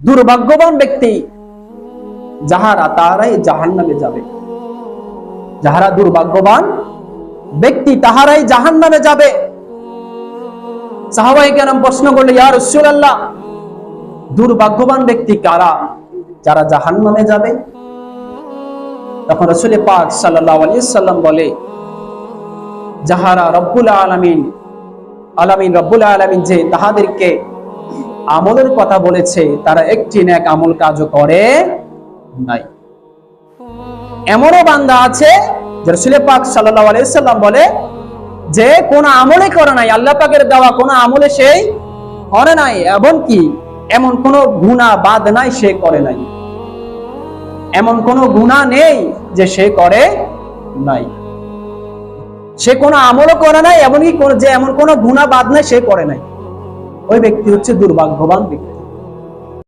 দুর্ভাগ্যবান ব্যক্তি যাহারা, তাহারাই জাহান্নামে যাবে। যাহারা দুর্ভাগ্যবান ব্যক্তি তাহারাই জাহান্নামে যাবে। সাহাবায়ে কেরাম প্রশ্ন করলে, ইয়া রাসূলুল্লাহ, দুর্ভাগ্যবান ব্যক্তি কারা যারা জাহান্নামে যাবে? তখন রাসূল পাক সাল্লাল্লাহু আলাইহি সাল্লাম বলে, যাহারা রব্বুল আলামিন যে তাহাদেরকে আমলের কথা বলেছে, তারা একটি নেক আমল কাজও করে নাই। এমনও বান্দা আছে যে রাসূল পাক সাল্লাল্লাহু আলাইহি সাল্লাম বলে যে কোন আমলে করে নাই, আল্লাহ পাকের দেওয়া কোন আমলে সেই করে নাই, এবং কি এমন কোন গুনাহ বাদ নাই সে করে নাই, এমন কোন গুনাহ নেই যে সে করে নাই, সে কোন আমলও করে নাই, এমনকি যে এমন কোন গুনাহ বাদ নাই সে করে নাই। ওই ব্যক্তি হচ্ছে দুর্ভাগ্যবান ব্যক্তি।